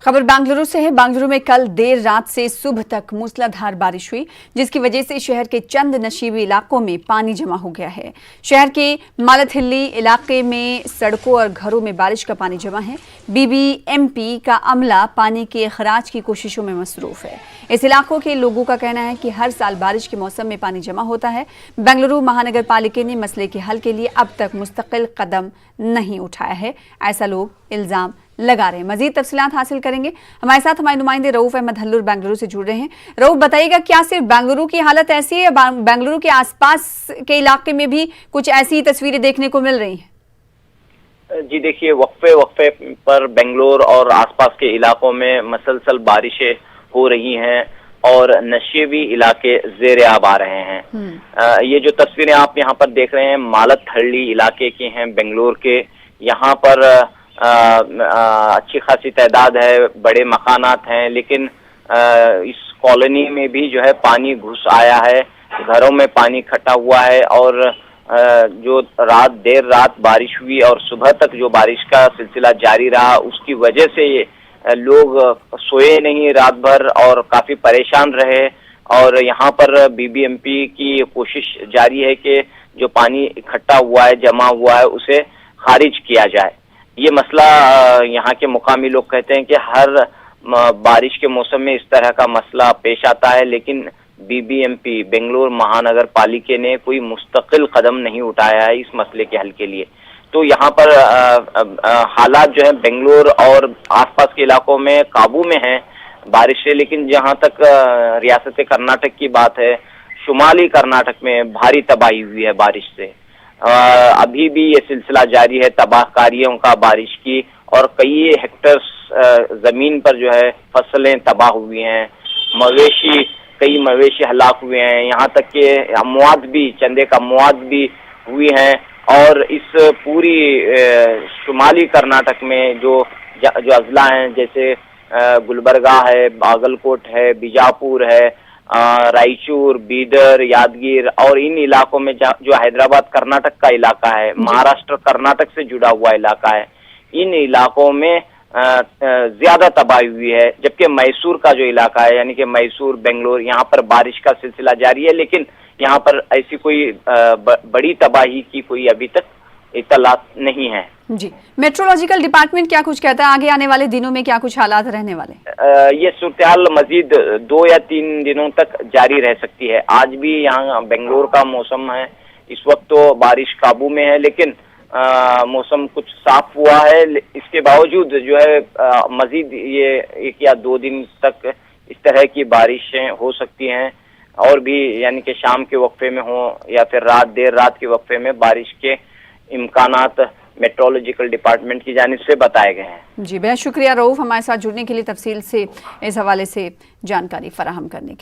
खबर बेंगलुरु से है। बेंगलुरु में कल देर रात से सुबह तक मूसलाधार बारिश हुई, जिसकी वजह से शहर के चंद नशीबी इलाकों में पानी जमा हो गया है। शहर के मालथिल्ली इलाके में सड़कों और घरों में बारिश का पानी जमा है। बीबीएमपी का अमला पानी के खराज की कोशिशों में मसरूफ है। इस इलाकों के लोगों का कहना है कि हर साल बारिश के मौसम में पानी जमा होता है। बेंगलुरु महानगर पालिका ने मसले के हल के लिए अब तक मुस्तकिल कदम नहीं उठाया है, ऐसा लोग इल्जाम लगा रहे हैं। मजीद तफसीलात हासिल करेंगे। हमारे साथ हमारे नुमाइंदे रऊफ अहमद हल्लुर बेंगलुरु से जुड़ रहे हैं। रऊफ, बताइएगा, क्या सिर्फ बेंगलुरु की हालत ऐसी है या बेंगलुरु के आसपास के इलाके में भी कुछ ऐसी तस्वीरें देखने को मिल रही हैं? जी देखिए, वक्फे पर बेंगलोर और आसपास के इलाकों में मसलसल बारिशें हो रही हैं और नशेबी इलाके ज़ेरे आब आ रहे हैं। ये जो तस्वीरें आप यहाँ पर देख रहे हैं मालथल्ली इलाके की हैं, बेंगलोर के। यहाँ पर अच्छी खासी तादाद है, बड़े मकानात हैं, लेकिन इस कॉलोनी में भी जो है पानी घुस आया है, घरों में पानी इकट्ठा हुआ है। और जो देर रात बारिश हुई और सुबह तक जो बारिश का सिलसिला जारी रहा, उसकी वजह से ये लोग सोए नहीं रात भर और काफी परेशान रहे। और यहाँ पर बीबीएमपी की कोशिश जारी है कि जो पानी इकट्ठा हुआ है, जमा हुआ है, उसे खारिज किया जाए। ये मसला यहाँ के मुकामी लोग कहते हैं कि हर बारिश के मौसम में इस तरह का मसला पेश आता है, लेकिन बीबीएमपी बेंगलोर महानगर पालिका ने कोई मुस्तकिल कदम नहीं उठाया है इस मसले के हल के लिए। तो यहाँ पर हालात जो है बेंगलोर और आसपास के इलाकों में काबू में हैं बारिश से, लेकिन जहाँ तक रियासत कर्नाटक की बात है, शुमाली कर्नाटक में भारी तबाही हुई है बारिश से। अभी भी ये सिलसिला जारी है तबाहकारियों का बारिश की, और कई हेक्टर्स जमीन पर जो है फसलें तबाह हुई हैं, कई मवेशी हलाक हुए हैं, यहाँ तक कि अमवात भी, चंदे का अमवात भी हुई हैं। और इस पूरी शुमाली कर्नाटक में जो अजला हैं, जैसे गुलबर्गा है, बागलकोट है, बीजापुर है, रायचूर, बीदर, यादगीर, और इन इलाकों में जो हैदराबाद कर्नाटक का इलाका है, महाराष्ट्र कर्नाटक से जुड़ा हुआ इलाका है, इन इलाकों में ज्यादा तबाही हुई है। जबकि मैसूर का जो इलाका है, यानी कि मैसूर, बेंगलोर, यहाँ पर बारिश का सिलसिला जारी है, लेकिन यहाँ पर ऐसी कोई बड़ी तबाही की कोई अभी तक इत्तलात नहीं है। जी, मेट्रोलॉजिकल डिपार्टमेंट क्या कुछ कहता है, आगे आने वाले दिनों में क्या कुछ हालात रहने वाले? ये सूरत-ए-हाल मजीद 2 या 3 दिनों तक जारी रह सकती है। आज भी यहाँ बेंगलोर का मौसम है, इस वक्त तो बारिश काबू में है, लेकिन मौसम कुछ साफ हुआ है। इसके बावजूद जो है मजीद ये 1 या 2 दिन तक इस तरह की बारिशें हो सकती हैं, और भी यानी कि शाम के वक्फे में हो या फिर देर रात के वक्फे में बारिश के इम्कानात मेट्रोलॉजिकल डिपार्टमेंट की जानिब से बताए गए हैं। जी, बेहद शुक्रिया रऊफ, हमारे साथ जुड़ने के लिए, तफसील से इस हवाले से जानकारी फराहम करने के लिए।